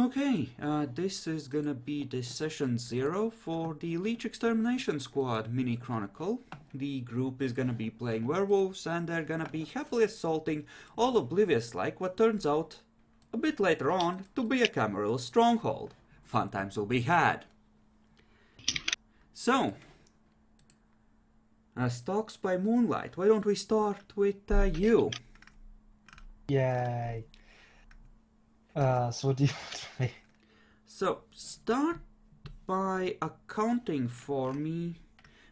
Okay, this is gonna be the session 0 for the Leech Extermination Squad mini chronicle. The group is gonna be playing werewolves and they're gonna be happily assaulting all oblivious like what turns out, a bit later on, to be a Camarilla stronghold. Fun times will be had. So, Stalks by Moonlight, why don't we start with you? Yay. So what do you want from me? So, start by accounting for me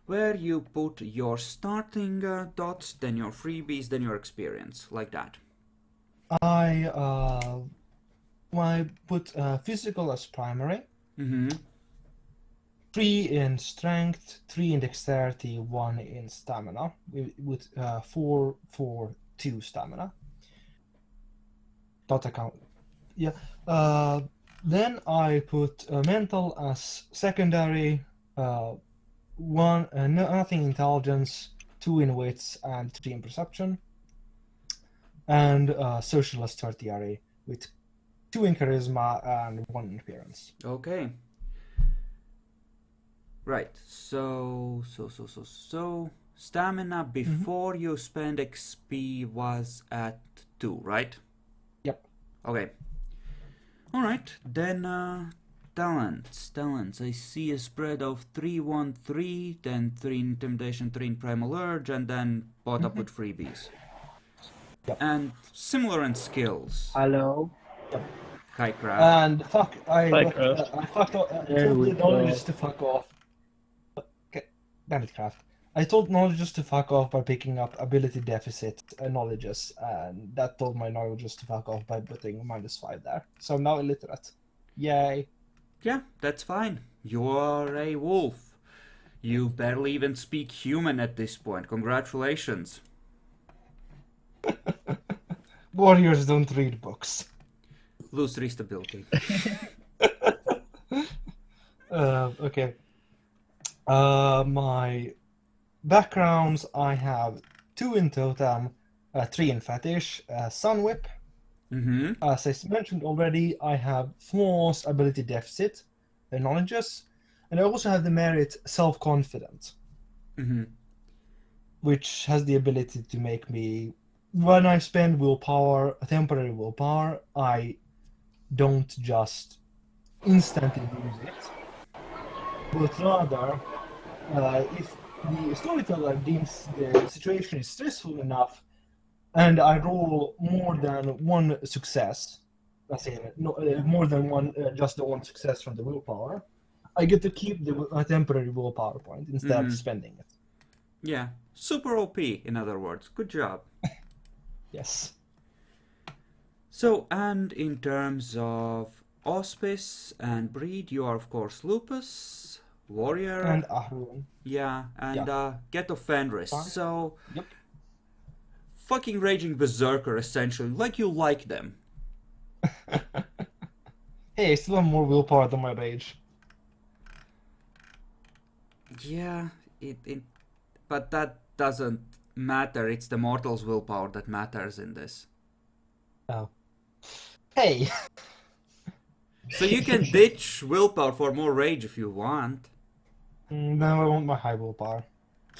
where you put your starting dots, then your freebies, then your experience, like that. I put physical as primary. Mm-hmm. 3 in strength, 3 in dexterity, 1 in stamina, with 4 for 2 stamina. Dot account. Yeah. Then I put mental as secondary, nothing intelligence, 2 in wits and 3 in perception, and social as tertiary with 2 in charisma and 1 in appearance. Okay. Right. So stamina before you spend XP was at 2, right? Yep. Okay. All right. Then talents. I see a spread of 3, 1, 3, then 3 in intimidation, 3 in primal urge, and then bought up with freebies. Yep. And similar in skills. Hello. Yep. Hi, Craft. And fuck, I fucked off. I There told we the go. knowledge to fuck off. Okay, damn it, Craft. I told knowledges to fuck off by picking up ability deficit knowledges, and that told my knowledges to fuck off by putting -5 there. So I'm now illiterate. Yay. Yeah, that's fine. You are a wolf. You barely even speak human at this point. Congratulations. Warriors don't read books. Lose 3 stability. Okay. My backgrounds, I have 2 in totem, 3 in fetish, sun whip. Mm-hmm. As I mentioned already, I have flaws, ability deficit, knowledges, and I also have the merit self-confident, Mm-hmm. which has the ability to make me, when I spend willpower, temporary willpower, I don't just instantly use it, but rather, if the storyteller deems the situation is stressful enough, and I roll more than 1 success, let's say more than one, just the 1 success from the willpower, I get to keep the temporary willpower point instead of spending it. Yeah. Super OP, in other words. Good job. Yes. So, and in terms of auspice and breed, you are, of course, Lupus, Warrior. And Ahrun. Yeah, and Get of Fenris. Fine. So, Yep. fucking Raging Berserker, essentially. Like you like them. Hey, I still have more willpower than my rage. Yeah, but that doesn't matter. It's the mortal's willpower that matters in this. Oh. Hey! So you can ditch willpower for more rage if you want. Now I want my high willpower.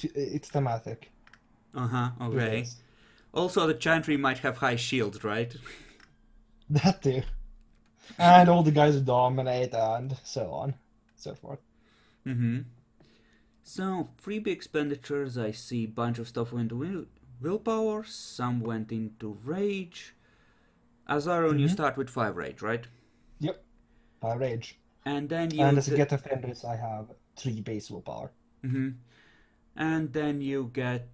It's thematic. Uh-huh, okay. Also, the Chantry might have high shields, right? That too. And all the guys who dominate and so on, so forth. Mm-hmm. So, freebie expenditures, I see a bunch of stuff went into willpower, some went into rage. Azaron, you start with 5 rage, right? Yep. 5 rage. And then you... And as a get of Fenris, I have 3 base willpower. Mm-hmm. And then you get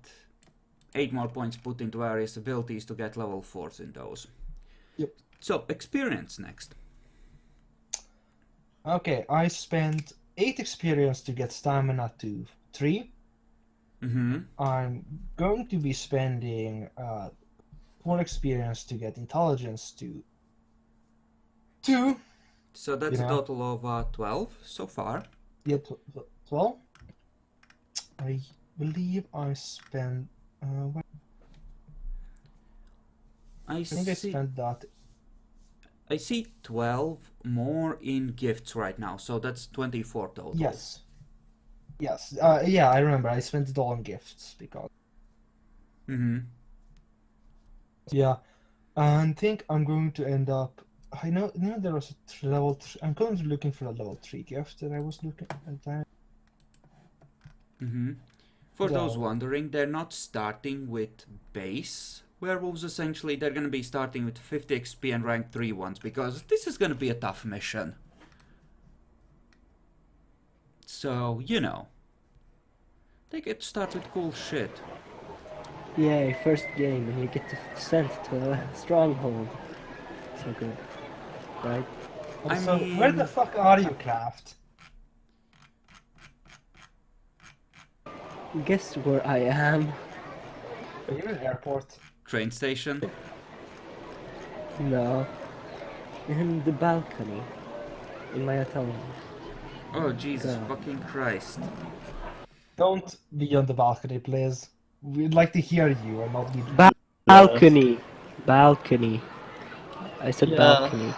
8 more points put into various abilities to get level 4s in those. Yep. So, experience next. Okay, I spent 8 experience to get stamina to 3. Mm-hmm. I'm going to be spending 4 experience to get intelligence to 2. So that's a total of 12 so far. Yeah, 12. I believe I spent... I think I spent that I see 12 more in gifts right now, so that's 24 total. Yes. Yes. Yeah, I remember. I spent it all on gifts because. Mm-hmm. Yeah, and I think I'm going to end up. I know there was a level. I'm currently looking for a level 3 gift that I was looking at that. Mm-hmm. For those So, wondering, they're not starting with base werewolves. Essentially, they're gonna be starting with 50 XP and rank 3 ones, because this is gonna be a tough mission. So, you know, they get to start with cool shit. Yay, first game and you get to sent to a stronghold. So good. Right? I so where the mean, fuck are you, Craft? Guess where I am? Are you in the airport? train station. No. In the balcony. In my hotel room. Oh, Jesus God. fucking Christ. Don't be on the balcony, please. We'd like to hear you and not be. Balcony! Balcony. I said Yeah. balcony.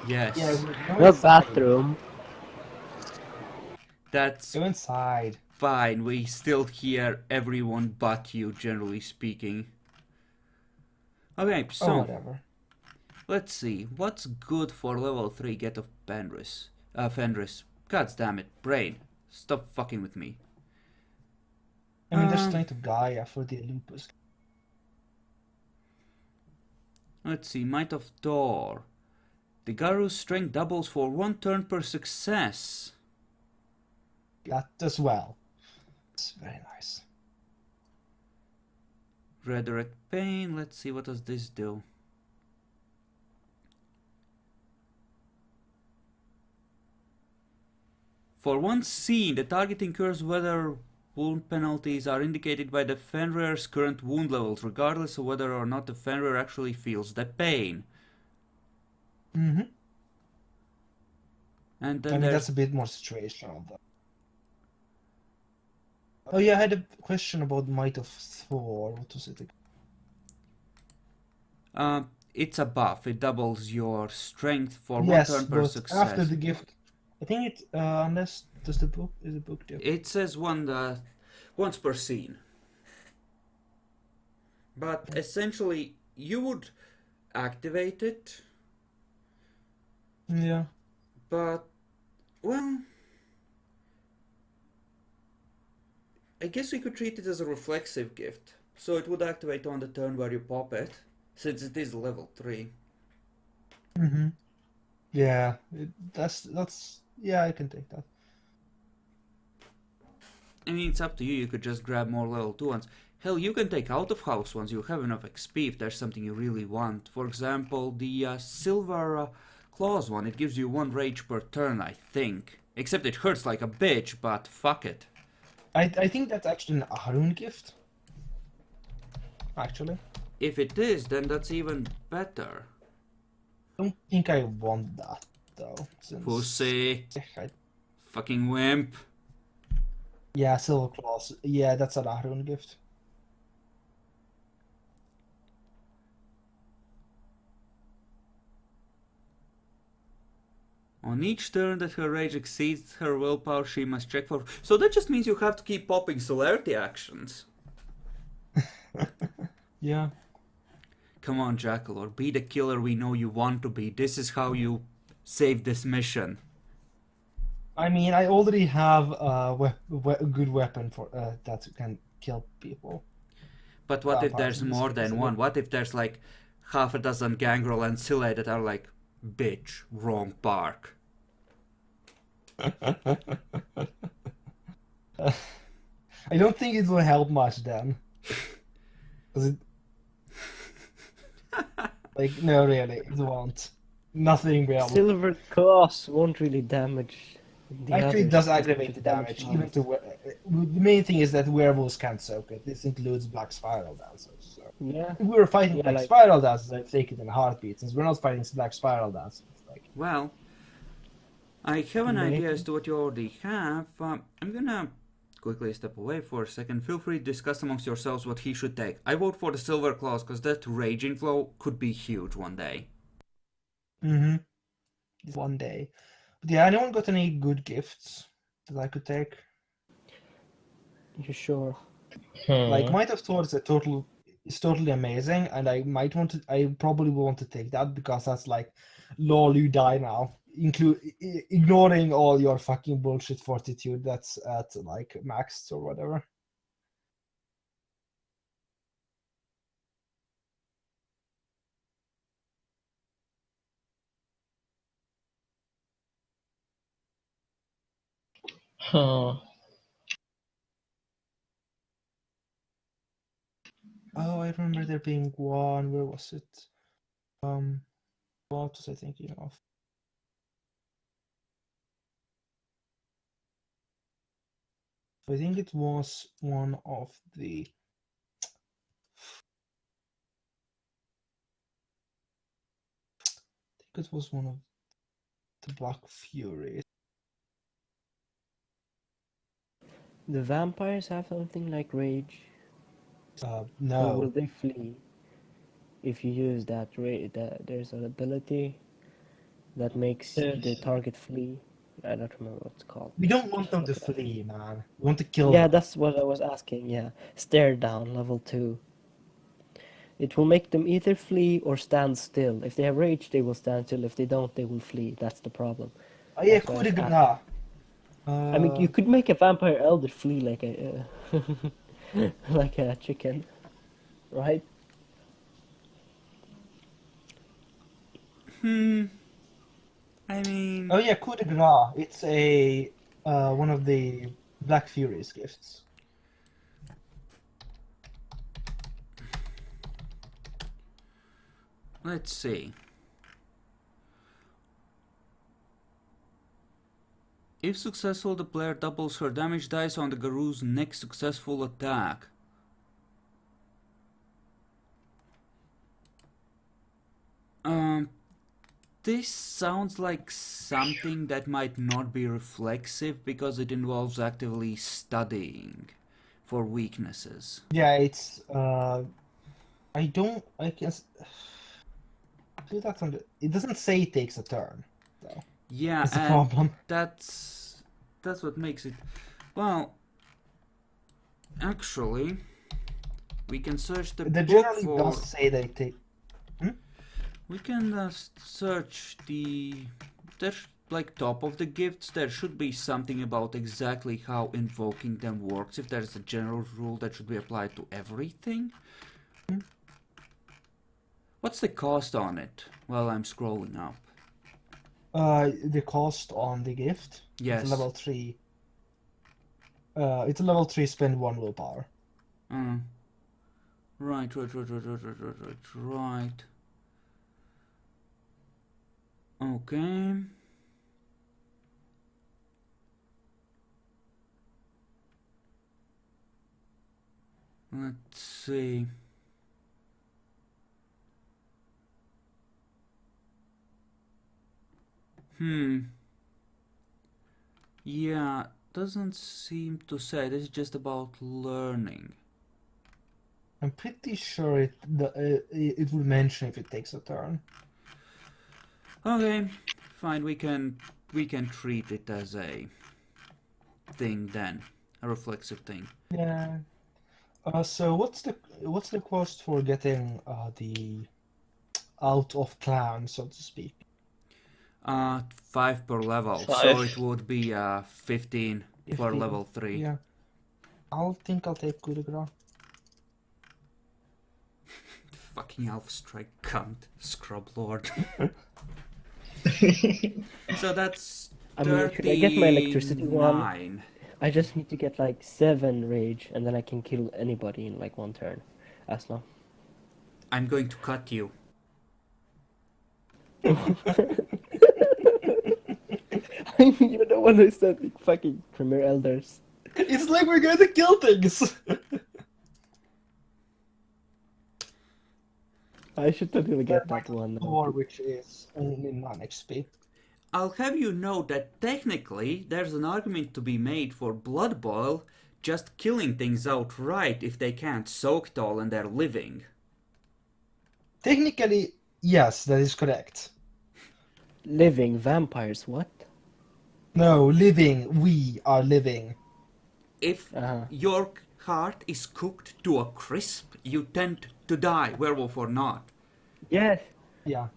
Yes. Yeah, go Not inside. bathroom. That's Go inside. fine. We still hear everyone but you, generally speaking. Okay, Oh, so whatever. let's see. What's good for level 3 get of Fenris? God damn it, brain. Stop fucking with me. I mean, there's plenty of Gaia for the lupus. Let's see. Might of Thor. The Garu's strength doubles for 1 turn per success. That as well. It's very nice. Redirect Pain. Let's see, what does this do? For one scene, the target incurs whether wound penalties are indicated by the Fenrir's current wound levels, regardless of whether or not the Fenrir actually feels the pain. Mm-hmm. And then I mean, that's a bit more situational, though. Oh yeah, I had a question about Might of Thor. What was it? it's a buff. It doubles your strength for 1 Yes, turn per but success. after the gift, I think it unless does the book is the book different? It says once per scene. But essentially, you would activate it, Yeah. but, well, I guess we could treat it as a reflexive gift. So it would activate on the turn where you pop it, since it is level 3. Mm-hmm. Yeah, that's yeah, I can take that. I mean, it's up to you. You could just grab more level 2 ones. Hell, you can take out of house ones. You have enough XP if there's something you really want. For example, the silver claws one. It gives you 1 rage per turn, I think. Except it hurts like a bitch, but fuck it. I think that's actually an Arun gift. Actually, If it is, then that's even better. I don't think I want that though. Since Pussy. I- Fucking wimp. yeah, Silver Claws. Yeah, that's an Arun gift. On each turn that her rage exceeds her willpower, she must check for... So that just means you have to keep popping celerity actions. Yeah. Come on, Jackal, or be the killer we know you want to be. This is how you save this mission. I mean, I already have a good weapon for that can kill people. But what if Vampires there's in this more case, than I one? mean. What if there's like half a dozen gangrel and Scylla that are like, bitch, wrong park? I don't think it will help much then. 'Cause it... like, no, really, it won't. Nothing will. Silver claws won't really damage the Actually, it others, does but aggravate it the damage. damages Even us. to the main thing is that werewolves can't soak it. This includes black spiral dancers. So. Yeah. If we were fighting Yeah, black like- spiral dancers, I'd take it in a heartbeat. Since we're not fighting black spiral dancers, like Well, I have an Maybe. idea as to what you already have. I'm gonna quickly step away for a second. Feel free to discuss amongst yourselves what he should take. I vote for the Silver Claws because that rage inflow could be huge one day. Mm-hmm. One day. But yeah, anyone got any good gifts that I could take? You sure? Like Might of Thor is totally amazing, and I probably will want to take that because that's like, lol, you die now. Ignoring all your fucking bullshit fortitude that's at like maxed or whatever. Huh. Oh, I remember there being one. Where was it? What was I thinking of? I think it was one of the. I think it was one of the Black Furies. The vampires have something like rage, or will No. they flee if you use that rage? That there's an ability that makes the Yes. target flee. I don't remember what it's called. We don't want Just them to look it up. flee, man. We want to kill Yeah, them. that's what I was asking. Yeah, stare down, level 2. It will make them either flee or stand still. If they have rage, they will stand still. If they don't, they will flee. That's the problem. Oh yeah, That's why I coup de was grace. asking. I mean, you could make a vampire elder flee like a like a chicken, right? I mean, Oh yeah, coup de grace. It's a one of the Black Furies gifts. let's see. If successful, the player doubles her damage dice on the Garu's next successful attack. This sounds like something that might not be reflexive because it involves actively studying for weaknesses. Yeah, it's I can do that on the. It doesn't say it takes a turn, though. Yeah, It's the and problem. that's what makes it. Well, actually, we can search the That book generally for. does say that it takes. We can search the. There's like top of the gifts. There should be something about exactly how invoking them works. If there's a general rule that should be applied to everything. What's the cost on it? While I'm scrolling up. The cost on the gift. Yes. It's a level 3. It's a level 3. Spend 1 willpower. Right. Okay. Let's see. Yeah, doesn't seem to say. This is just about learning. I'm pretty sure it will mention if it takes a turn. Okay, fine. We can treat it as a thing then, a reflexive thing. Yeah. So what's the cost for getting the out of clan, so to speak? 5 per level, so 5. it would be 15 for 15. level 3. Yeah. I'll take coup de grace. Fucking Elf Strike cunt, Scrub Lord. So that's I mean, should I get my electricity one? 39. I just need to get like 7 rage, and then I can kill anybody in like 1 turn. Asla. I'm going to cut you. I mean, you're the one who said like, fucking Premier Elders. It's like we're going to kill things. I should totally get that one. Or which is only 9 XP. I'll have you know that technically there's an argument to be made for Blood Boil just killing things outright if they can't soak it all and they're living. Technically, yes, that is correct. Living vampires, what? No, living. We are living. If Uh-huh. your heart is cooked to a crisp, you tend to die, werewolf or not. Yes. Yeah.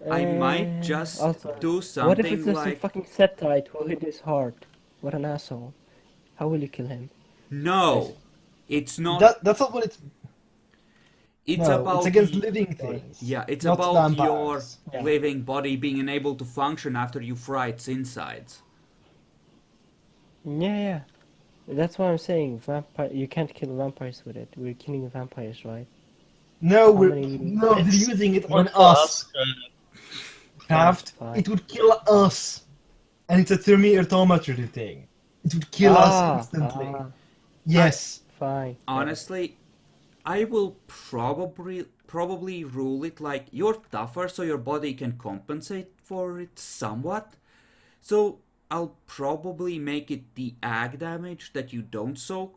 I might just Also, do what if it's something just a like... fucking Setite who hid his heart? What an asshole. How will you kill him? No, it's not. That's not what it's. It's No, it's about against living Sorry. things. yeah, it's not about your vampires. Yeah. living body being unable to function after you fry its insides. Yeah. That's why I'm saying vampire. You can't kill vampires with it. We're killing vampires, right? No, How many- no, they're It's using it not on for us. Craft. Fine. It would kill us, and it's a thermometry thing. It would kill us instantly. Yes. Fine. Honestly, I will probably rule it like you're tougher so your body can compensate for it somewhat. So I'll probably make it the ag damage that you don't soak,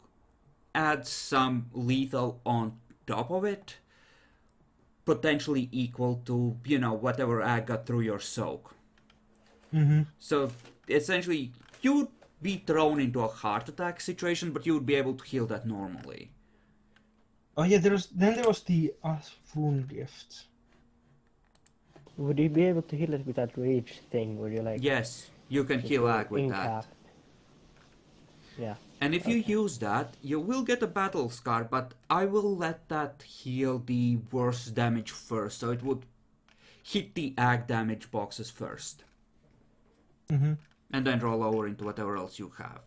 add some lethal on top of it, potentially equal to, whatever ag got through your soak. Mm-hmm. So essentially, you would be thrown into a heart attack situation, but you would be able to heal that normally. Oh yeah, there was the wound gift. Would you be able to heal it with that rage thing where you're like Yes, you can just heal ag with that. incapped? Yeah. And if you Okay. use that, you will get a battle scar, but I will let that heal the worst damage first, so it would hit the ag damage boxes first. Mm-hmm. And then roll over into whatever else you have.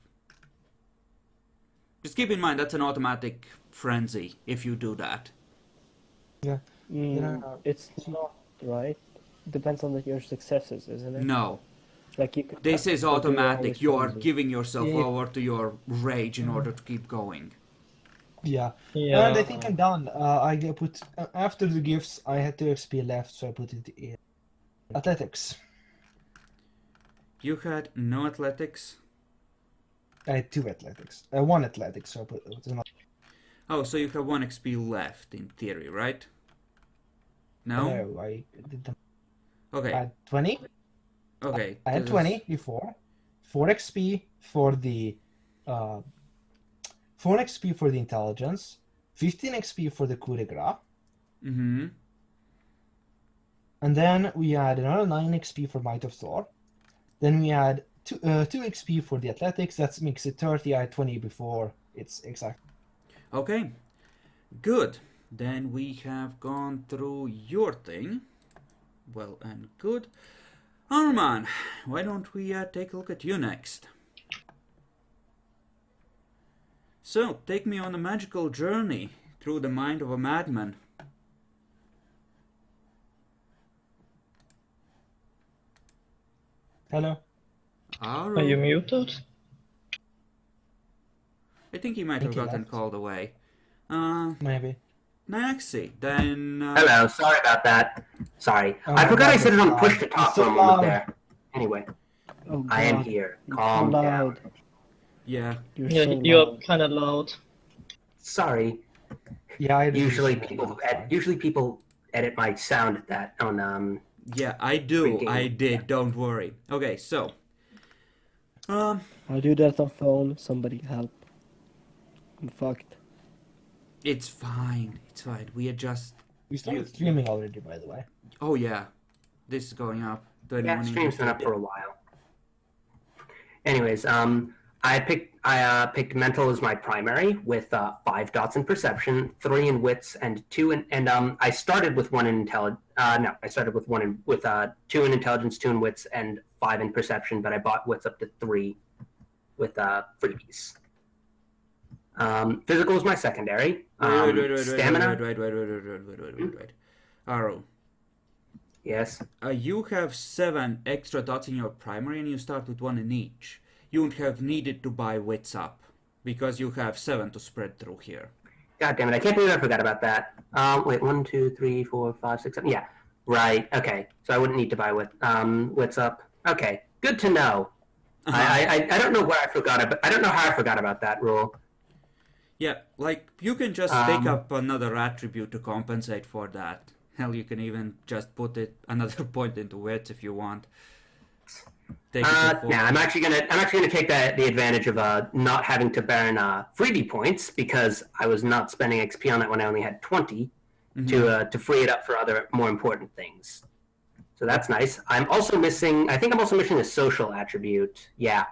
Just keep in mind that's an automatic frenzy if you do that. Yeah. It's not right. Depends on your successes, isn't it? No, Like you could. this is you're automatic. always You are friendly. giving yourself Yeah. over to your rage in order to keep going. Yeah. Yeah. And I think I'm done. I put after the gifts. I had 2 XP left, so I put it in athletics. You had no athletics. I had 2 athletics. 1 athletics, so I put it in. Oh, so you have 1 XP left in theory, right? No? No, I did them. Okay, I had 20. okay. I had this 20 is- before. 4 XP for the 4 XP for the intelligence, 15 XP for the coup de grace, Mhm. and then we had another 9 XP for Might of Thor. Then we had 2 XP for the athletics. That makes it 30. I had 20 before. It's exact. Okay, good. Then we have gone through your thing. Well and good. Arman, why don't we take a look at you next? So, take me on a magical journey through the mind of a madman. Hello. Are you muted? I think he might think have he gotten left. called away. Maybe. Naxi, then... Hello, sorry about that. Sorry. Oh I my forgot I God, set it on that's push loud. to talk It's for so a moment loud. there. Anyway, Oh, I am God. here. You're Calm so down. loud. Yeah. You're Yeah, so you're loud. kind of loud. Sorry. Yeah, I Usually just- people edit my sound at that on Yeah, I do. Freaking- I did. Don't worry. Okay, so... I'll do that on phone. Somebody help. I'm fucked. It's fine. It's fine. We adjust... We started streaming already, by the way. Oh, yeah. This is going up. To yeah, anyone stream's been up interested. for a while. Anyways, I picked mental as my primary with 5 dots in perception, 3 in wits, and 2 in I started with 1 in intelligence. No, I started with 2 in intelligence, 2 in wits, and 5 in perception. But I bought wits up to 3 with freebies. Physical is my secondary. Stamina. Wait. Aro, Yes. you have 7 extra dots in your primary and you start with 1 in each. You would have needed to buy wits up because you have 7 to spread through here. God damn it! I can't believe I forgot about that. Wait, 1, 2, 3, 4, 5, 6, 7. Yeah. Right. Okay. So I wouldn't need to buy wits up. Okay. Good to know. I don't know where I forgot about. I don't know how I forgot about that rule. Yeah, like, you can just pick up another attribute to compensate for that. Hell, you can even just put it another point into wits if you want. Take it to 4. Nah, I'm actually gonna take the advantage of not having to burn freebie points because I was not spending XP on it when I only had 20 to free it up for other more important things. So that's nice. I think I'm also missing a social attribute. Yeah,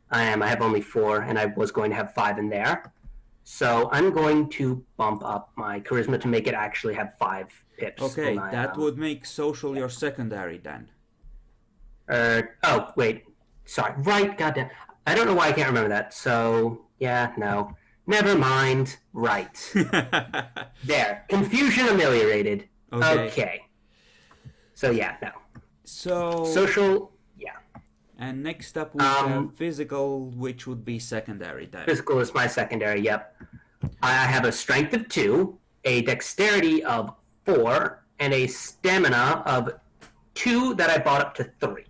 I am. I have only 4, and I was going to have 5 in there. So I'm going to bump up my charisma to make it actually have 5 pips. Okay, that would make social your secondary then. Oh, wait. Sorry. Right, goddamn. I don't know why I can't remember that. So, yeah, no. Never mind. Right. There. Confusion ameliorated. Okay. So, yeah, no. So... Social, yeah. And next up we have physical, which would be secondary then. Physical is my secondary, yep. I have a strength of 2, a dexterity of 4, and a stamina of 2 that I bought up to 3.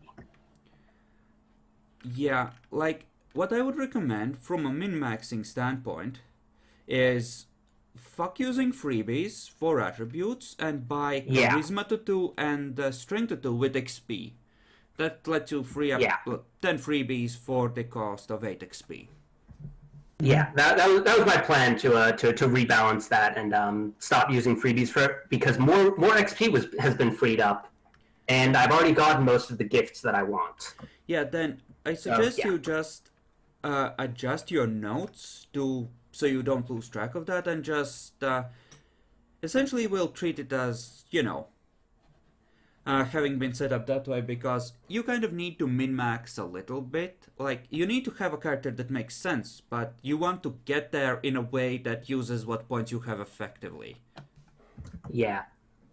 Yeah, like, what I would recommend from a min-maxing standpoint is fuck using freebies for attributes and buy charisma to 2 and strength to 2 with XP. That lets you free up 10 freebies for the cost of 8 XP. Yeah, that was my plan to rebalance that and stop using freebies because more XP has been freed up, and I've already gotten most of the gifts that I want. Yeah, then I suggest you just adjust your notes so you don't lose track of that, and just essentially we'll treat it as, having been set up that way, because you kind of need to min-max a little bit. Like, you need to have a character that makes sense, but you want to get there in a way that uses what points you have effectively. Yeah.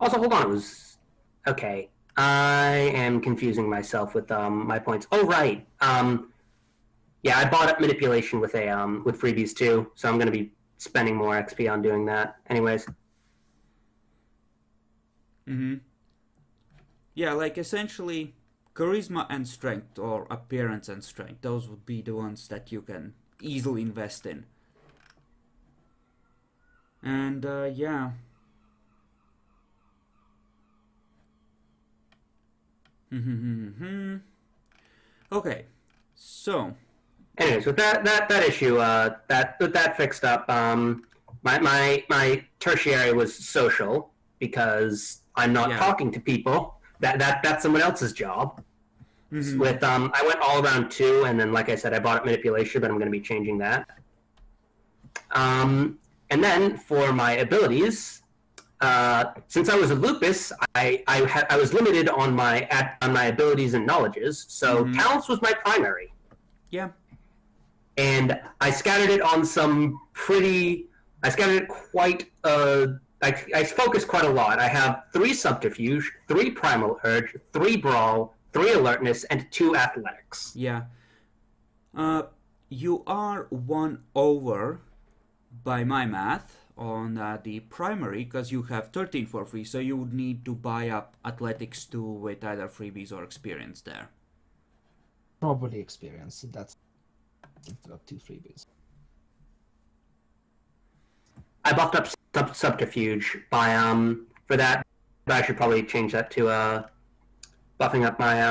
Also, hold on, okay. I am confusing myself with my points. Oh, right. Yeah, I bought up manipulation with with freebies too, so I'm going to be spending more XP on doing that. Anyways. Yeah, like essentially charisma and strength, or appearance and strength. Those would be the ones that you can easily invest in. And yeah. Okay, so. Anyways, with that issue, with that fixed up, my tertiary was social because I'm not talking to people. That's someone else's job. With I went all around 2, and then like I said, I bought up manipulation, but I'm going to be changing that. And then for my abilities, since I was a lupus, I was limited on my abilities and knowledges. So talents was my primary. Yeah. And I scattered it on I scattered it quite. I focused quite a lot. I have 3 subterfuge, 3 primal urge, 3 brawl, 3 alertness, and 2 athletics. Yeah. You are 1 over by my math on the primary, because you have 13 for free, so you would need to buy up athletics 2 with either freebies or experience there. Probably experience. That's got 2 freebies. I buffed up subterfuge by for that. But I should probably change that to buffing up my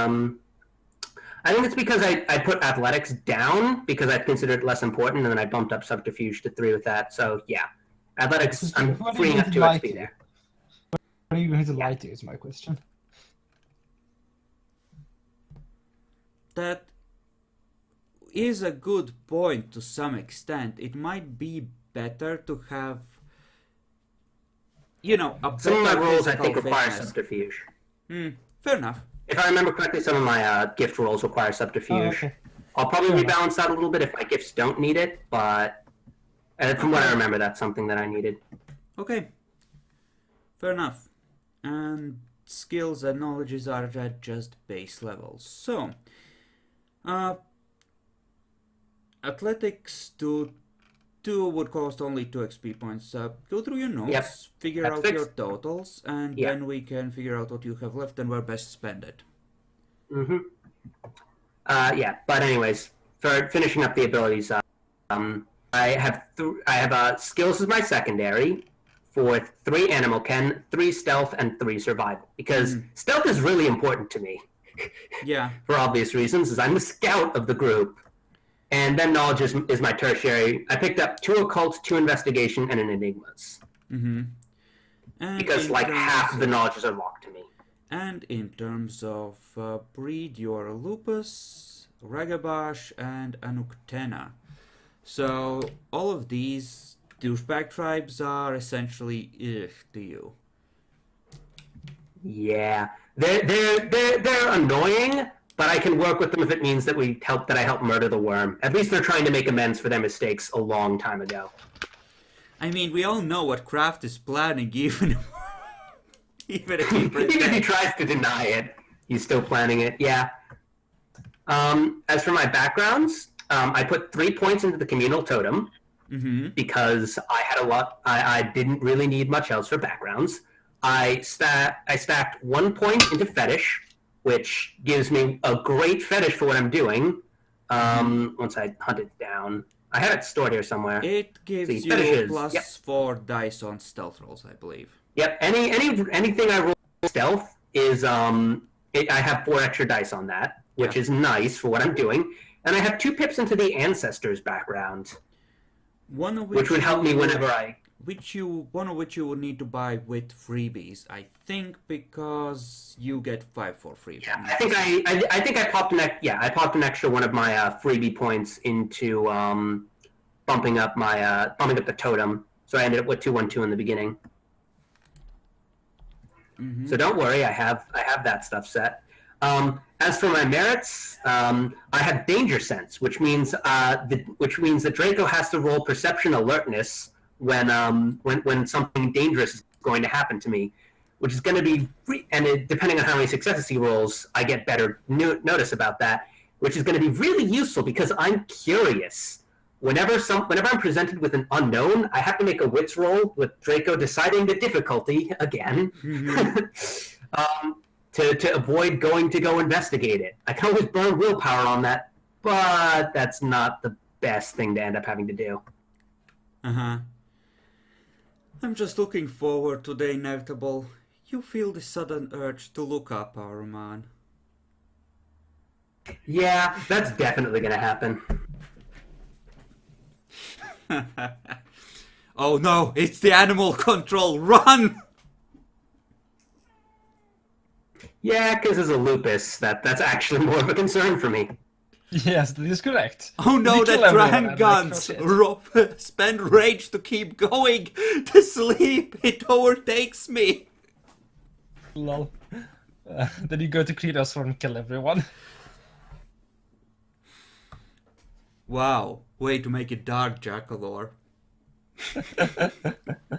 I think it's because I put athletics down because I considered it less important, and then I bumped up subterfuge to 3 with that. So yeah, athletics. I'm freeing up 2 XP there. What are you going to lie to? Is my question. That is a good point to some extent. It might be better to have, a some of my rolls I think fitness. require subterfuge. Fair enough. If I remember correctly, some of my gift rolls require subterfuge. Okay. I'll probably rebalance that a little bit if my gifts don't need it, but from what I remember, that's something that I needed. Okay. Fair enough. And skills and knowledges are at just base levels. So, athletics to 2 would cost only 2 XP points. Go through your notes, figure out your totals, and then we can figure out what you have left and where best spend it. Yeah, but anyways, for finishing up the abilities, I have skills as my secondary, for 3 animal ken, 3 stealth, and 3 survival. Because stealth is really important to me. Yeah. For obvious reasons, as I'm the scout of the group. And then knowledge is my tertiary. I picked up 2 occult, 2 investigation, and an enigmas. And because like half of the knowledge is unlocked to me. And in terms of breed, you are a lupus, ragabash, and anuktena. So all of these douchebag tribes are essentially to you. Yeah, they're annoying, but I can work with them if it means that I help murder the worm. At least they're trying to make amends for their mistakes a long time ago. I mean, we all know what Kraft is planning, even even if he even if he tries to deny it, he's still planning it. Yeah. As for my backgrounds, I put 3 points into the communal totem because I had a lot. I didn't really need much else for backgrounds. I stacked 1 point into fetish, which gives me a great fetish for what I'm doing. Once I hunt it down, I have it stored here somewhere. It gives you fetishes. plus 4 dice on stealth rolls, I believe. Yep. Anything I roll stealth is I have 4 extra dice on that, which is nice for what I'm doing, and I have 2 pips into the ancestors background, One of which would help me whenever I. One of which you would need to buy with freebies, I think, because you get 5 for free. Yeah, I think I popped an extra one of my freebie points into bumping up the totem, so I ended up with 212 in the beginning. So don't worry, I have that stuff set. As for my merits, I have danger sense, which means that Draco has to roll perception alertness when something dangerous is going to happen to me, which is going to be, depending on how many successes he rolls, I get better notice about that, which is going to be really useful because I'm curious. Whenever I'm presented with an unknown, I have to make a wits roll with Draco deciding the difficulty again to avoid going to go investigate it. I can always burn willpower on that, but that's not the best thing to end up having to do. I'm just looking forward to the inevitable. You feel the sudden urge to look up our man. Yeah, that's definitely going to happen. Oh no, it's the animal control! Run! Yeah, because as a lupus, that's actually more of a concern for me. Yes, that is correct. Oh no, the dragon guns! Spend rage to keep going! To sleep! It overtakes me! Lol. Then you go to Kritos and kill everyone. Wow, way to make it dark, Jackalore.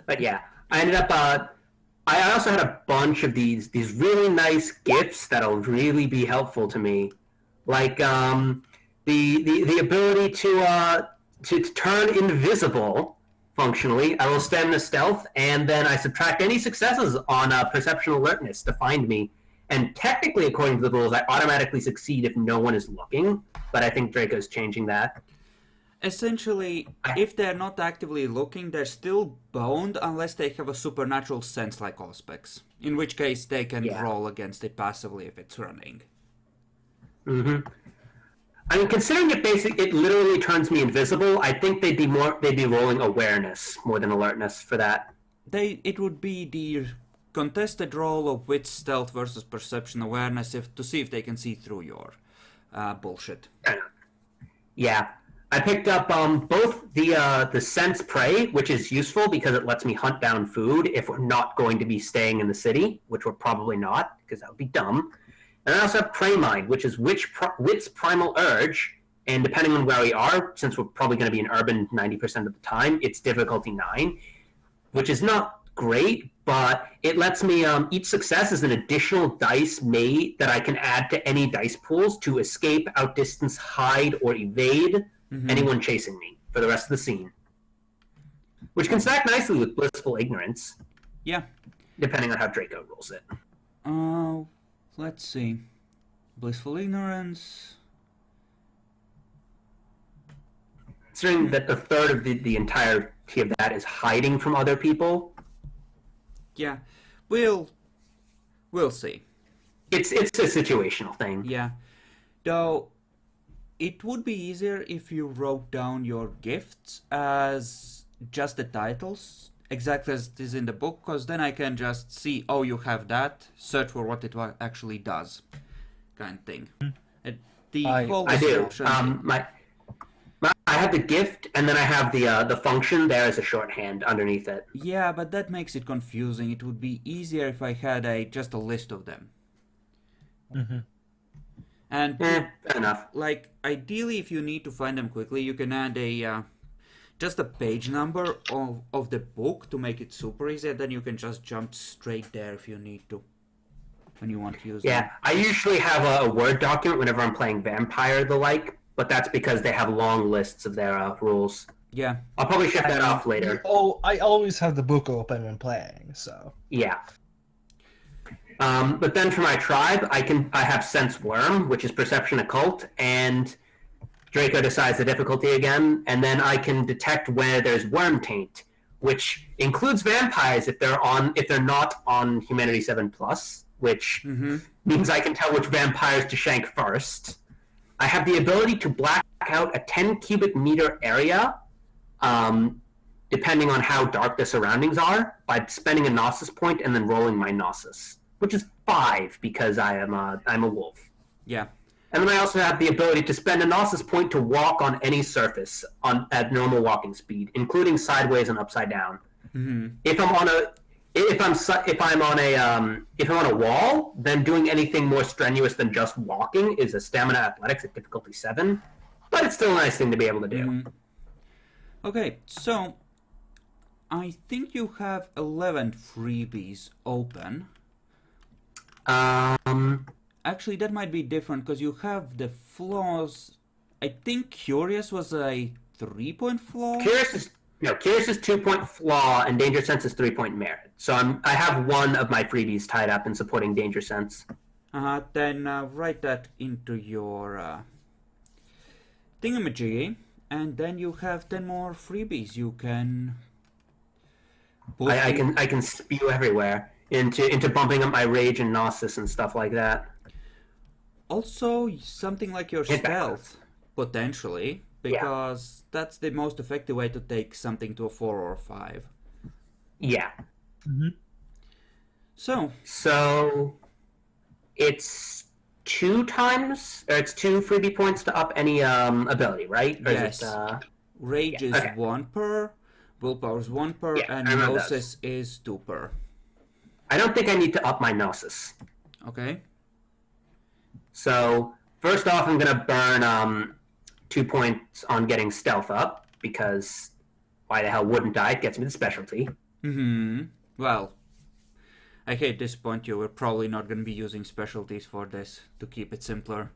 But yeah, I ended up. I also had a bunch of these really nice gifts that'll really be helpful to me, like the ability to turn invisible functionally. I will spend the stealth, and then I subtract any successes on perception alertness to find me. And technically, according to the rules, I automatically succeed if no one is looking. But I think Draco's changing that. Essentially, if they're not actively looking, they're still boned unless they have a supernatural sense like Auspex. In which case, they can roll against it passively if it's running. I mean, considering it literally turns me invisible, I think they'd be rolling awareness more than alertness for that. It would be the contested roll of wit, stealth versus perception awareness to see if they can see through your bullshit. Yeah. I picked up both the sense prey, which is useful because it lets me hunt down food if we're not going to be staying in the city, which we're probably not, because that would be dumb. And I also have prey mind, which is wit's primal urge, and depending on where we are, since we're probably going to be in urban 90% of the time, it's difficulty 9, which is not great, but it lets me each success is an additional dice made that I can add to any dice pools to escape, outdistance, hide, or evade anyone chasing me for the rest of the scene, which can stack nicely with blissful ignorance. Yeah, depending on how Draco rolls it. Let's see. Blissful ignorance. Considering that a third of the entirety of that is hiding from other people, Yeah, we'll see. It's a situational thing. Yeah, though it would be easier if you wrote down your gifts as just the titles, exactly as it is in the book, because then I can just see, oh, you have that, search for what it actually does, kind of thing. The whole I do. description. I have the gift, and then I have the function there as a shorthand underneath it. Yeah, but that makes it confusing. It would be easier if I had just a list of them. Mm-hmm. And Fair enough. like ideally, if you need to find them quickly, you can add just a page number of the book to make it super easy, and then you can just jump straight there if you need to when you want to use them. Yeah, I usually have a Word document whenever I'm playing Vampire or the like, but that's because they have long lists of their rules. Yeah. I'll probably shut that off later. Oh, I always have the book open when playing, so. Yeah. But then for my tribe, I have Sense Worm, which is Perception Occult, and Draco decides the difficulty again, and then I can detect where there's worm taint, which includes vampires if they're not on Humanity 7+, which means I can tell which vampires to shank first. I have the ability to black out a 10 cubic meter area, depending on how dark the surroundings are, by spending a Gnosis point and then rolling my Gnosis, which is 5 because I'm a wolf. Yeah. And then I also have the ability to spend a Gnosis point to walk on any surface at normal walking speed, including sideways and upside down. Mm-hmm. If I'm on a wall, then doing anything more strenuous than just walking is a Stamina Athletics at difficulty 7, but it's still a nice thing to be able to do. Mm-hmm. Okay, so I think you have 11 freebies open. Actually, that might be different because you have the flaws. I think Curious was a 3-point flaw. Curious is 2-point flaw, and Danger Sense is 3-point merit. So I have one of my freebies tied up in supporting Danger Sense. Then write that into your thingamajiggy, and then you have 10 more freebies. You can. I can spew everywhere into bumping up my rage and Gnosis and stuff like that. Also, something like your Hit stealth, potentially, because that's the most effective way to take something to a 4 or a 5. Yeah. Mm-hmm. So it's 2 freebie points to up any ability, right? Or Yes. Is it, Rage is okay. 1 per, Willpower is 1 per, and I remember Gnosis is 2 per. I don't think I need to up my Gnosis. Okay. So first off, I'm gonna burn 2 points on getting stealth up, because why the hell wouldn't I? It gets me the specialty. Well, I hate this point. You were probably not going to be using specialties for this to keep it simpler.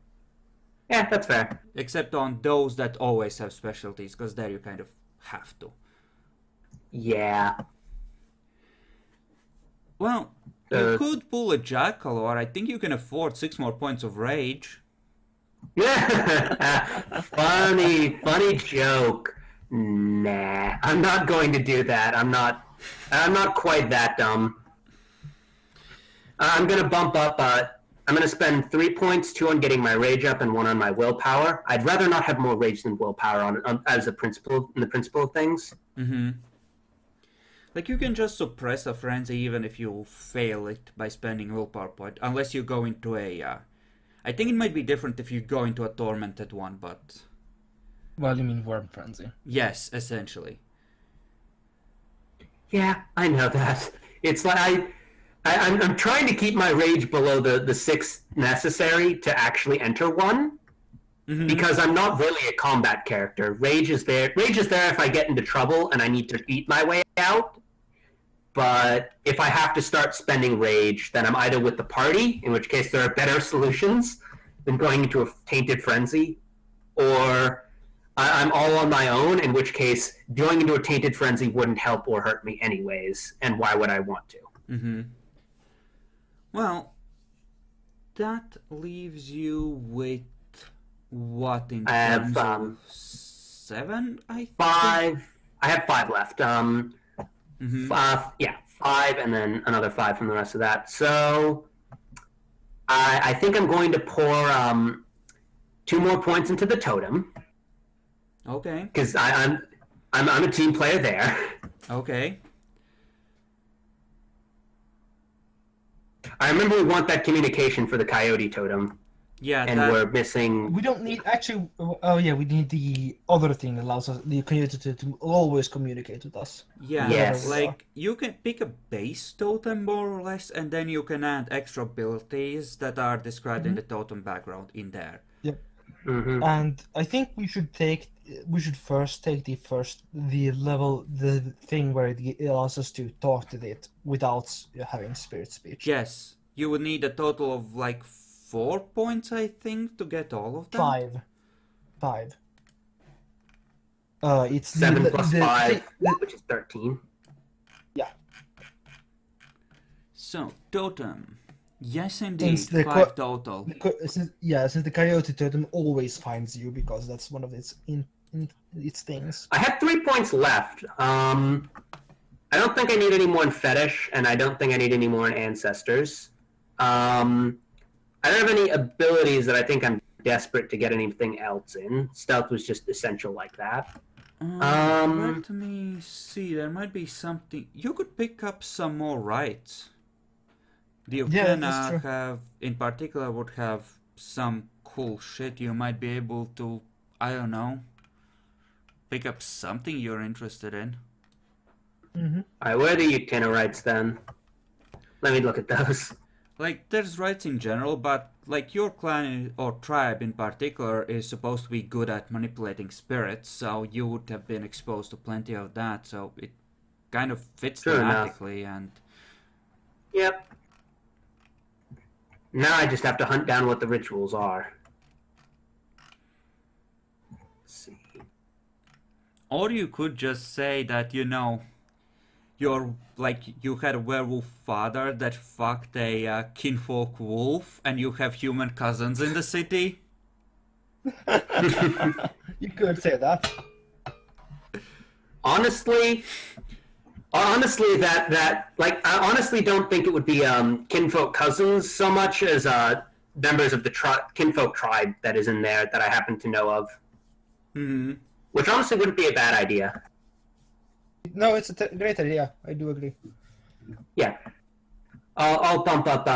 Yeah, that's fair. Except on those that always have specialties, because there you kind of have to. Yeah. Well, you could pull a Jackal, or I think you can afford 6 more points of rage. funny joke. Nah, I'm not going to do that. I'm not quite that dumb. I'm gonna bump up. I'm gonna spend 3 points, 2 on getting my rage up, and 1 on my willpower. I'd rather not have more rage than willpower on as a principle in the principle of things. Like, you can just suppress a frenzy even if you fail it by spending willpower point, unless you go into a. I think it might be different if you go into a tormented one, but. Well, you mean Worm Frenzy? Yes, essentially. Yeah, I know that. It's like I'm trying to keep my rage below the 6 necessary to actually enter one, because I'm not really a combat character. Rage is there if I get into trouble and I need to eat my way out. But if I have to start spending rage, then I'm either with the party, in which case there are better solutions than going into a tainted frenzy, or I'm all on my own, in which case going into a tainted frenzy wouldn't help or hurt me anyways, and why would I want to? Well, that leaves you with what in terms of 7, I think? 5. I have 5 left. 5 and then another 5 from the rest of that. So I think I'm going to pour 2 more points into the totem Okay. because I'm a team player there. Okay. I remember we want that communication for the coyote totem, Yeah, and that, we're missing. We don't need actually. Oh yeah, we need the other thing that allows us the community to always communicate with us. yeah, Yes. like you can pick a base totem more or less, and then you can add extra abilities that are described in the totem background in there. Mhm. And I think we should first take the thing where it allows us to talk to it without having spirit speech. Yes, you would need a total of like 4 points, I think, to get all of them. 5. It's 7 the, plus the 5, thing- which is 13. So, totem. Yes, indeed, Since the 5 total. since the coyote totem always finds you because that's one of its its things. I have 3 points left. I don't think I need any more in Fetish, and I don't think I need any more in Ancestors. I don't have any abilities that I think I'm desperate to get anything else in. Stealth was just essential like that. Let me see, there might be something. You could pick up some more rights. The Yeah, that's Ukena true. have, in particular, would have some cool shit. You might be able to, I don't know, pick up something you're interested in. Mm-hmm. Alright, where are the Utinorites then? Let me look at those. Like, there's rights in general, but, like, your clan or tribe in particular is supposed to be good at manipulating spirits, so you would have been exposed to plenty of that, so it kind of fits True enough. thematically, and Yep. Now I just have to hunt down what the rituals are. Let's see. or you could just say that, you know, you're, like, you had a werewolf father that fucked a kinfolk wolf, and you have human cousins in the city. You could say that. Honestly, that like I honestly don't think it would be kinfolk cousins so much as members of the kinfolk tribe that is in there that I happen to know of, Hmm. which honestly wouldn't be a bad idea. No, it's a great idea. I do agree. Yeah, I'll bump up.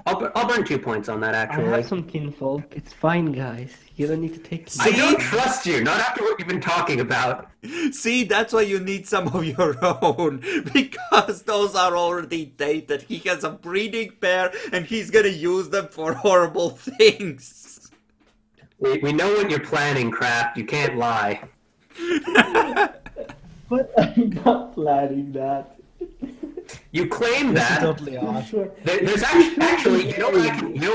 I'll burn 2 points on that I actually. have some kinfolk. It's fine, guys. You don't need to take. I don't trust you. Not after what you've been talking about. See, that's why you need some of your own, because those are already dated. He has a breeding pair, and he's gonna use them for horrible things. We know what you're planning, Kraft. You can't lie. But I'm not planning that. You claim Yes, that. you totally are. Sure. There's actually, you know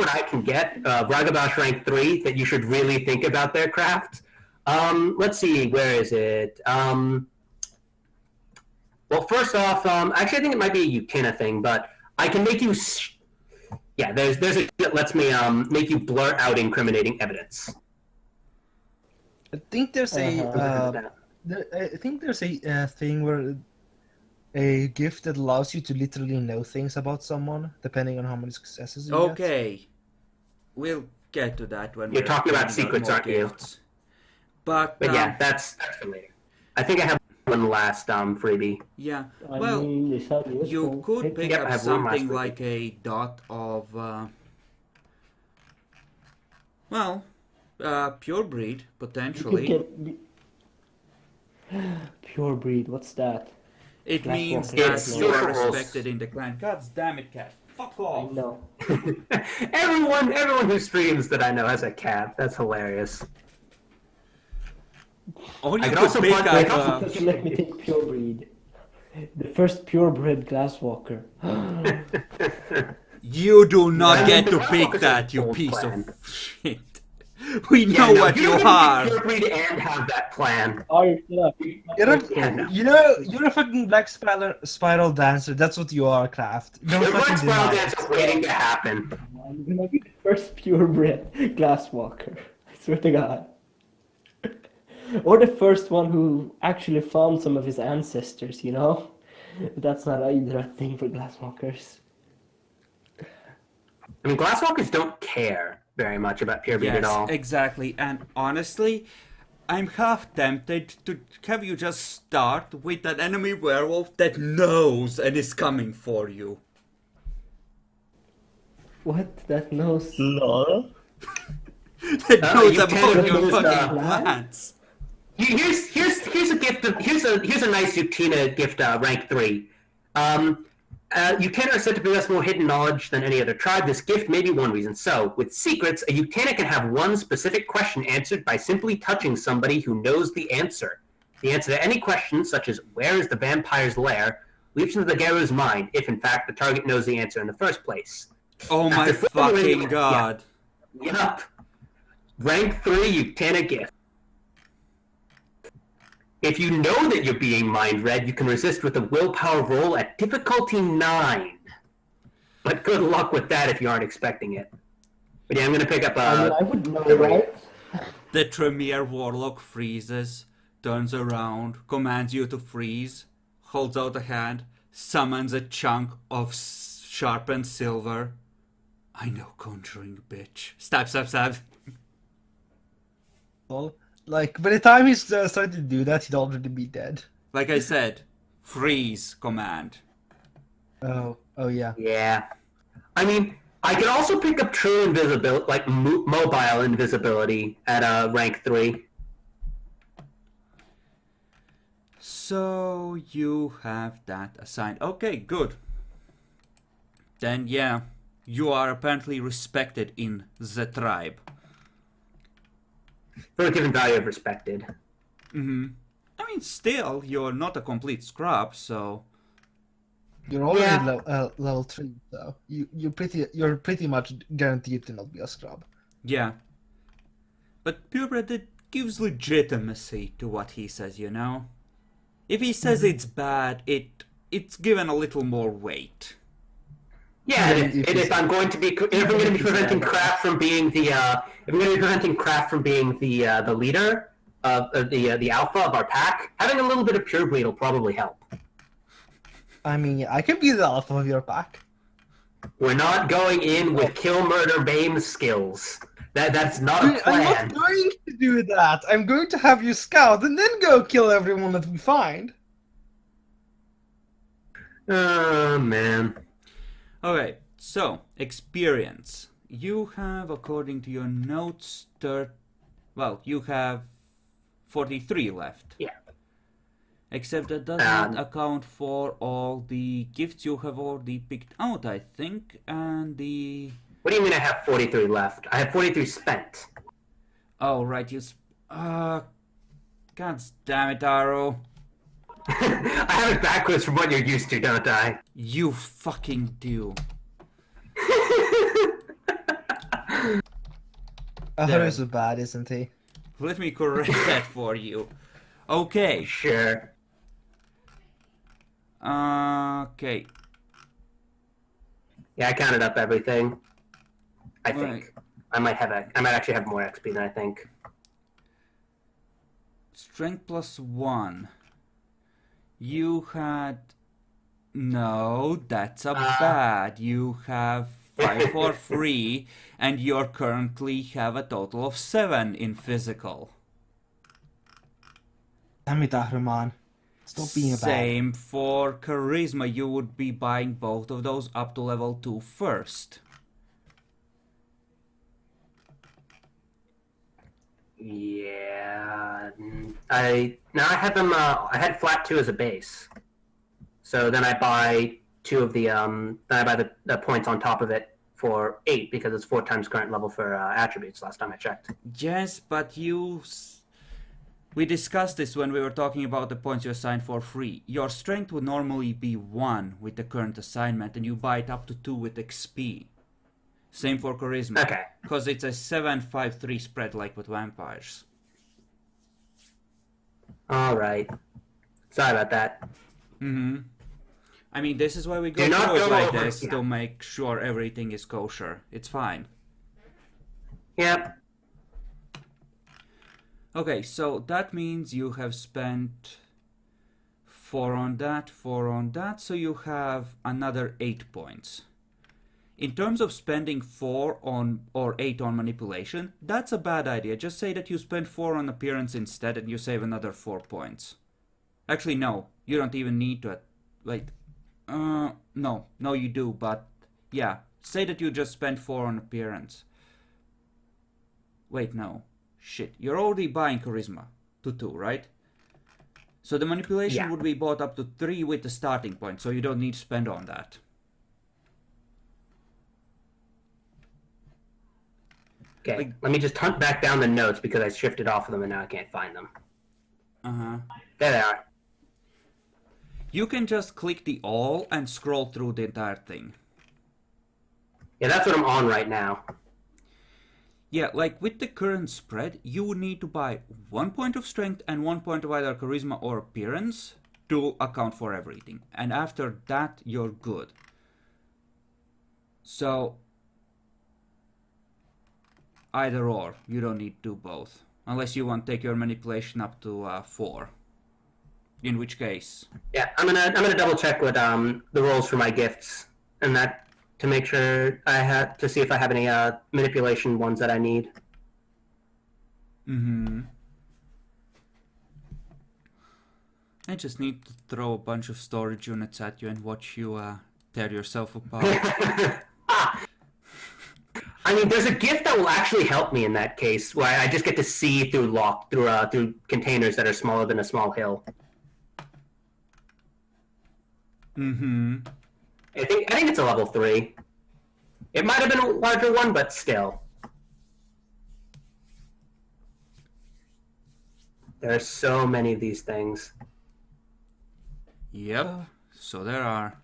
what I can get? Bragabash rank 3 that you should really think about their craft. Let's see, where is it? Well, first off, actually I think it might be a Utina thing, but I can make you. Yeah, there's a that lets me make you blurt out incriminating evidence. I think there's Uh-huh. I think there's a thing where a gift that allows you to literally know things about someone, depending on how many successes you get. Okay, we'll get to that when You're we're talking about finding out secrets, more aren't you? gifts. But yeah, that's for later. I think I have one last freebie. yeah, I well, mean, they sound you useful. could Take pick it. Yep, I up have one last something freebie. like a dot of, well, pure breed, potentially. You can be- Pure breed. What's that? It Black means Walker. that It's you are social roles. respected in the clan. God damn it, cat. Fuck I off. know. everyone who streams that I know has a cat. That's hilarious. Or you I can could also pick find- I up, can also- Because you let me take pure breed. The first purebred glasswalker. you do not Yeah, get the to Black pick Walker's that, a you bold piece plan. of shit. We Yeah, know no, what you don't are. get to pick Pure breed and have that plan. Oh, you're not. Yeah, no. You're a fucking black spiral dancer. That's what you are, Craft. Don't The Black fucking Spiral deny Dance it. is waiting to happen. I'm gonna be the first purebred glasswalker. I swear to God. Or the first one who actually found some of his ancestors, you know? That's not either a thing for glasswalkers. I mean, glasswalkers don't care very much about purebreed at Yes, all. exactly. And honestly, I'm half tempted to have you just start with an enemy werewolf that knows and is coming for you. What? That knows? Lol. That knows you about tend to your lose, fucking plans. Here's a gift of here's a nice Utina gift rank 3. Utana are said to possess more hidden knowledge than any other tribe. This gift may be one reason. So, with secrets, a Utana can have one specific question answered by simply touching somebody who knows the answer. The answer to any question, such as "Where is the vampire's lair?" leaps into the Garu's mind, if in fact the target knows the answer in the first place. Oh my After flipping fucking god. Yup. Rank 3 Utana gift. If you know that you're being mind-read, you can resist with a willpower roll at difficulty 9. But good luck with that if you aren't expecting it. But yeah, I'm gonna pick up I would know, right? The Tremere Warlock freezes, turns around, commands you to freeze, holds out a hand, summons a chunk of sharpened silver. I know conjuring, bitch. Stab, stab, stab. Well, like, by the time he's started to do that, he'd already be dead. Like I said, freeze command. Oh yeah. Yeah. I mean, I could also pick up true invisibility, like mobile invisibility at rank 3. So you have that assigned. Okay, good. Then yeah, you are apparently respected in the tribe. For a given value of respected. Mm-hmm. I mean, still, you're not a complete scrub, so You're already Yeah. level 3, so you're pretty much guaranteed to not be a scrub. yeah. But purebred, it gives legitimacy to what he says, you know? If he says it's bad, it's given a little more weight. Yeah, Even and if if it's- I'm going to be preventing Kraft from being the leader of the alpha of our pack, having a little bit of purebreed will probably help. I mean, I can be the alpha of your pack. We're not going in with kill, murder, maim skills. That's not a Dude, I'm plan. not going to do that. I'm going to have you scout and then go kill everyone that we find. Oh man. Okay, so, experience. You have, according to your notes, you have 43 left. Yeah. Except that does not account for all the gifts you have already picked out, I think, and the... What do you mean I have 43 left? I have 43 spent. Oh, right, God damn it, Aro. I have it backwards from what you're used to, don't I? You fucking do. Ahura is so bad, isn't he? Let me correct that for you. Okay. Sure. Okay. Yeah, I counted up everything. I think. Right. I might actually have more XP than I think. Strength +1. You had... No, that's a bad. You have 5 for free, and you currently have a total of 7 in physical. Damn it, Ahruman. Stop being a bad. Same for charisma. You would be buying both of those up to level 2 first. Yeah. I had them. I had flat 2 as a base. So then I buy 2 of the. Then I buy the points on top of it for 8 because it's 4 times current level for attributes. Last time I checked. Yes, but we discussed this when we were talking about the points you assign for free. Your strength would normally be 1 with the current assignment, and you buy it up to 2 with XP. Same for charisma. Okay. Because it's a 7-5-3 spread like with vampires. All right. Sorry about that. Mm-hmm. I mean, this is why we go Do not through it go like over- this, yeah. to make sure everything is kosher. It's fine. Yep. Okay, so that means you have spent 4 on that, 4 on that, so you have another 8 points. In terms of spending 4 on or 8 on manipulation, that's a bad idea. Just say that you spend 4 on appearance instead and you save another 4 points. Actually, no, you don't even need to. Wait, no, you do, but yeah, say that you just spend 4 on appearance. Wait, no, shit, you're already buying charisma to 2, right? So the manipulation would be bought up to 3 with the starting point, so you don't need to spend on that. Okay, Like, let me just hunt back down the notes because I shifted off of them and now I can't find them. There they are. You can just click the all and scroll through the entire thing. Yeah, that's what I'm on right now. Yeah, like with the current spread, you would need to buy 1 point of strength and 1 point of either charisma or appearance to account for everything. And after that, you're good. So, either or, you don't need to do both. Unless you want to take your manipulation up to 4. In which case... Yeah, I'm gonna double check with the rolls for my gifts and that to make sure to see if I have any manipulation ones that I need. I just need to throw a bunch of storage units at you and watch you tear yourself apart. I mean, there's a gift that will actually help me in that case, where I just get to see through through containers that are smaller than a small hill. I think it's a level 3. It might have been a larger one, but still. There are so many of these things. Yep, so there are.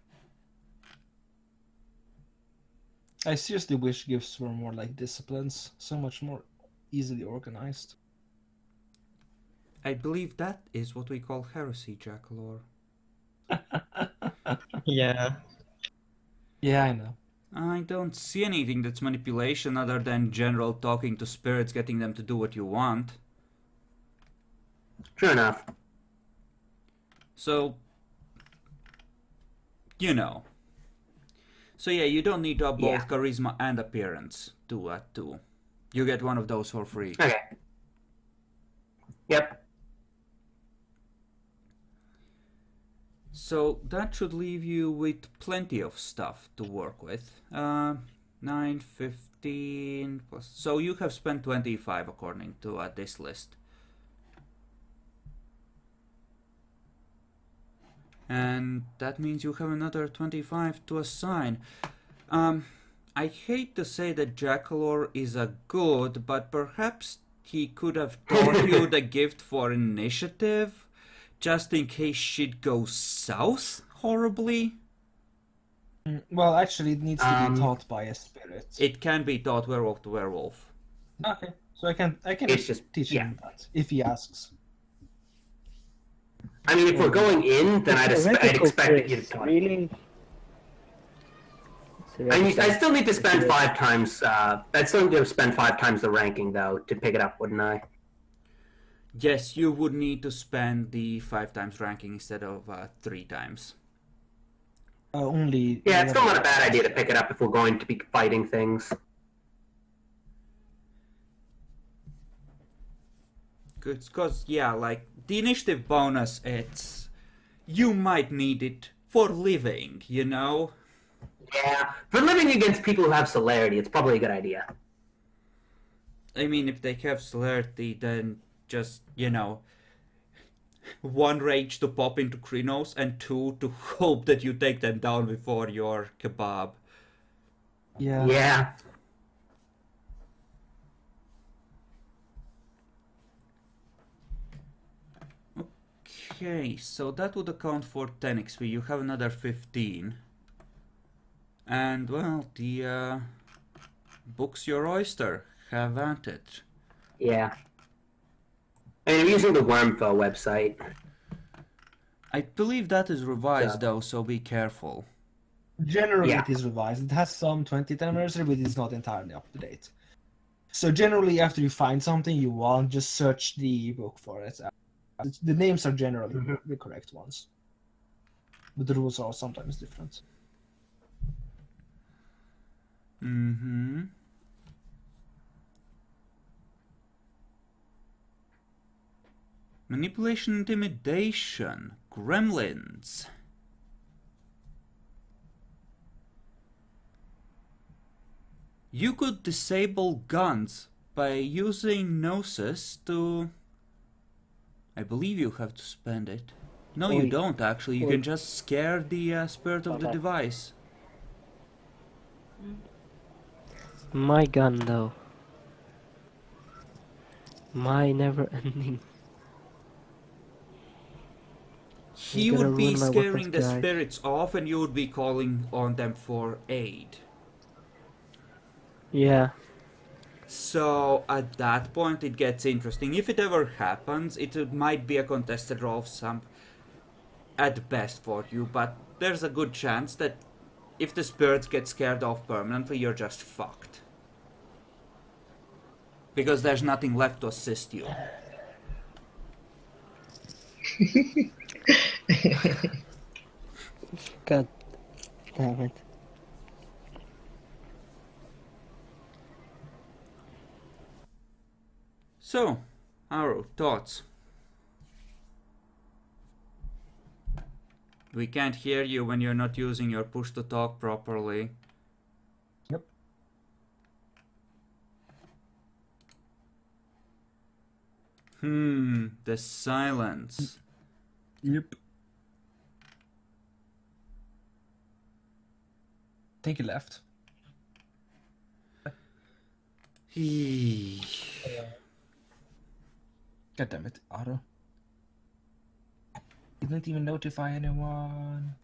I seriously wish gifts were more like disciplines, so much more easily organized. I believe that is what we call heresy, Jackalor. Yeah. Yeah, I know. I don't see anything that's manipulation other than general talking to spirits, getting them to do what you want. True enough. So, you know. So yeah, you don't need to have both charisma and appearance to 2. You get one of those for free. Okay. Yep. So that should leave you with plenty of stuff to work with. 9, 15 plus. So you have spent 25 according to this list. And that means you have another 25 to assign. I hate to say that Jackalor is a good, but perhaps he could have taught you the gift for initiative, just in case shit goes south horribly. Well, actually, it needs to be taught by a spirit. It can be taught werewolf to werewolf. Okay, so I can just teach him that if he asks. I mean, if we're going in, then I'd expect you to talk. Really? I still need to spend 5 times. I'd still need to spend 5 times the ranking though to pick it up, wouldn't I? Yes, you would need to spend the 5 times ranking instead of 3 times. Only. Yeah, it's still not a bad idea to pick it up if we're going to be fighting things. Because, yeah, like, the initiative bonus, it's... You might need it for living, you know? Yeah, for living against people who have celerity, it's probably a good idea. I mean, if they have celerity, then just, you know... 1 rage to pop into Krynos, and 2 to hope that you take them down before your kebab. Yeah. Yeah. Okay, so that would account for 10 XP. You have another 15. And, well, the book's your oyster. Have at it. Yeah. I mean, I'm using the Wormfo website. I believe that is revised, though, so be careful. Generally, Yeah. it is revised. It has some 20th anniversary, but it's not entirely up to date. So generally, after you find something you want, just search the book for it. The names are generally the correct ones. but the rules are sometimes different. Mm-hmm. Manipulation, intimidation, gremlins. You could disable guns by using Gnosis to... I believe you have to spend it. No, you Oi. don't actually. You Oi. can just scare the spirit of the Okay. device. My gun, though. My never-ending. He You're gonna would be ruin my weapons, scaring the guys. spirits off and you would be calling on them for aid. Yeah. So at that point it gets interesting. If it ever happens, it might be a contested roll of some at best for you, but there's a good chance that if the spirits get scared off permanently, you're just fucked. Because there's nothing left to assist you. God damn it. So, Aro, thoughts? We can't hear you when you're not using your push to talk properly. Yep. The silence. Yep. Take a left. God damn it, Otto. Didn't even notify anyone.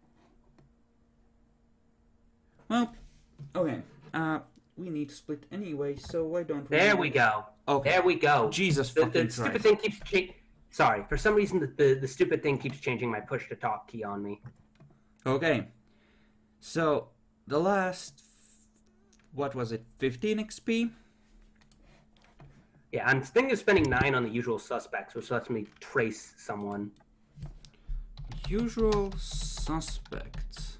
Well, okay. We need to split anyway, so why don't we... There we go. Okay. There we go. Jesus The fucking stupid Christ. thing keeps changing. Sorry, for some reason the stupid thing keeps changing my push to talk key on me. Okay. So, the last... What was it? 15 XP? Yeah, I'm thinking of spending 9 on the usual suspects, which lets me trace someone. Usual suspects.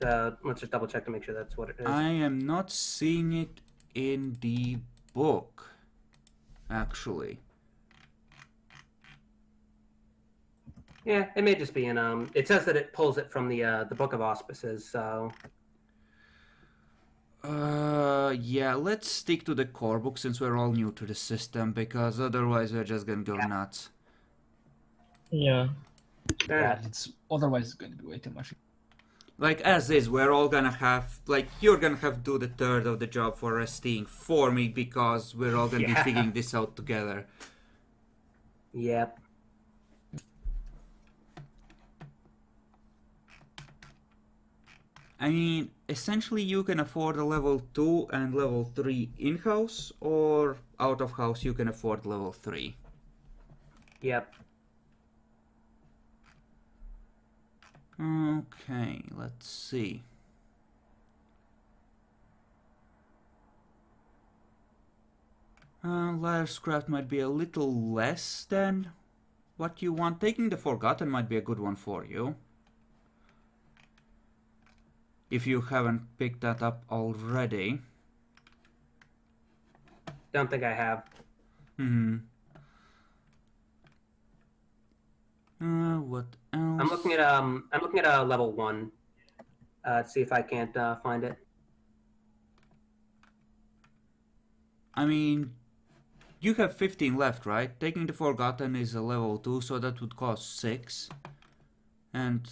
So let's just double check to make sure that's what it is. I am not seeing it in the book, actually. Yeah, it may just be in it says that it pulls it from the Book of Auspices, so Yeah, let's stick to the core book since we're all new to the system, because otherwise we're just gonna go nuts. Yeah. fair Yeah, enough. it's otherwise it's going to be way too much. Like, as is, we're all gonna have, like, you're gonna have to do the third of the job for resting for me, because we're all gonna be Yeah. figuring this out together. Yep. I mean, essentially you can afford a level 2 and level 3 in-house, or out of house you can afford level 3. Yep. Okay, let's see. Liar's Craft might be a little less than what you want. Taking the Forgotten might be a good one for you. If you haven't picked that up already. Don't think I have. What else? I'm looking at a level 1. To see if I can't find it. I mean, you have 15 left, right? Taking the Forgotten is a level 2, so that would cost 6. And,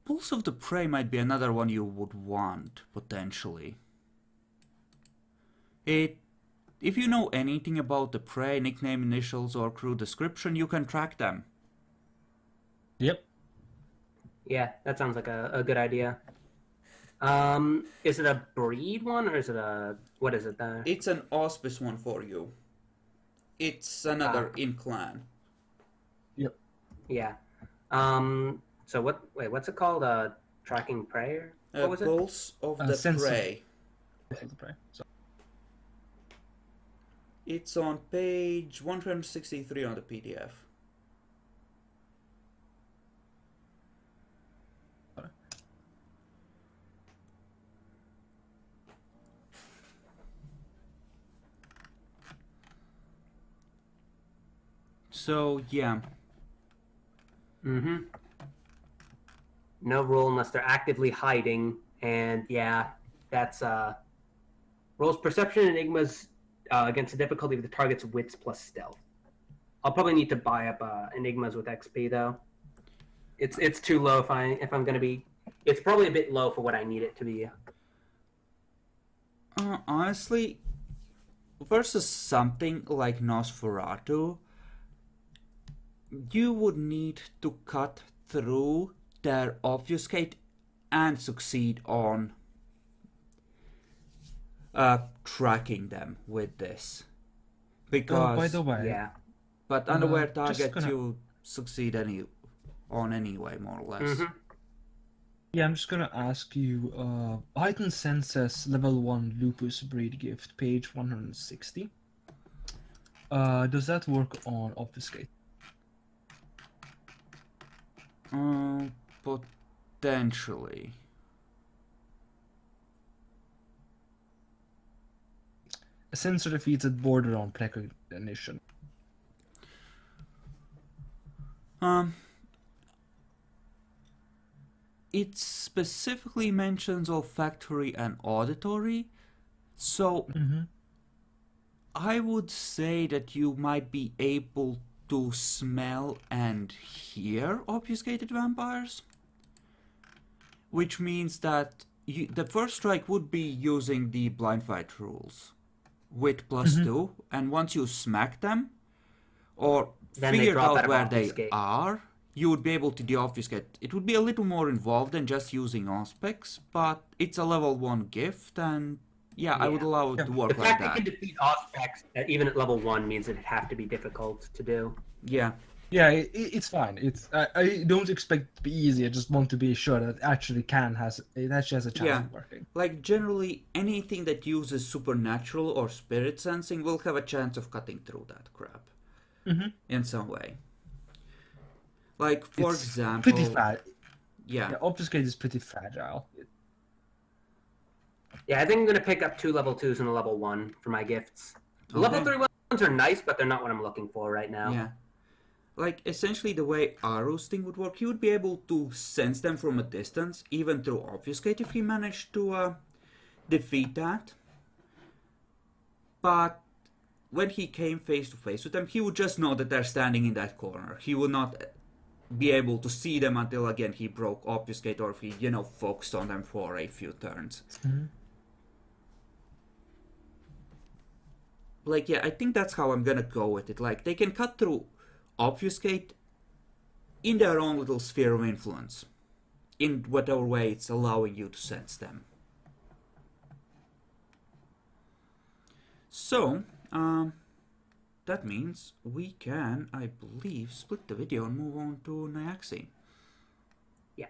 Pulse of the Prey might be another one you would want, potentially. If you know anything about the Prey, nickname, initials, or crew description, you can track them. Yep. Yeah, that sounds like a good idea. Is it a breed one or is it a what is it? It's an auspice one for you. It's another in clan. Yep. Yeah. So what's it called? Tracking prayer? What was it? Pulse of the Sense of- Prey. So, It's on page 163 on the PDF. So, yeah. Mm-hmm. No roll unless they're actively hiding, and yeah, that's rolls perception enigmas against the difficulty of the target's wits plus stealth. I'll probably need to buy up enigmas with XP though. It's too low if I'm gonna be. It's probably a bit low for what I need it to be. Honestly, versus something like Nosferatu, you would need to cut through their obfuscate and succeed on tracking them with this. Because, by the way, Yeah. but unaware just target gonna- you succeed anyway, more or less. Mhm. yeah, I'm just gonna ask you. Heightened Senses Level 1 Lupus Breed Gift, page 160. Does that work on Obfuscate? Potentially. A sensor defeats at border on precognition. It specifically mentions olfactory and auditory, so I would say that you might be able to smell and hear obfuscated vampires, which means that the first strike would be using the blind fight rules with +2, and once you smack them or Then they figured drop out out of where they obfuscate. are, you would be able to deobfuscate. It would be a little more involved than just using Auspex, but it's a level 1 gift, and yeah, I would Yeah. allow it to The work like fact it that. can defeat Auspex even at level 1 means that it'd have to be difficult to do. Yeah. Yeah, it's fine. I don't expect it to be easy. I just want to be sure that it actually has a chance Yeah. of working. Like, generally, anything that uses supernatural or spirit sensing will have a chance of cutting through that crap. In some way. Like, for It's example... pretty fragile. Yeah. Yeah, Obfuscate is pretty fragile. Yeah, I think I'm going to pick up 2 level 2s and a level 1 for my gifts. The level Okay. 3 ones are nice, but they're not what I'm looking for right now. Yeah. Like, essentially the way Aru's thing would work, he would be able to sense them from a distance, even through Obfuscate if he managed to defeat that. But when he came face to face with them, he would just know that they're standing in that corner. He would not be able to see them until, again, he broke Obfuscate or if he, focused on them for a few turns. Like, yeah, I think that's how I'm gonna go with it. Like, they can cut through Obfuscate in their own little sphere of influence, in whatever way it's allowing you to sense them. So, that means we can, I believe, split the video and move on to Nyaxi. Yeah.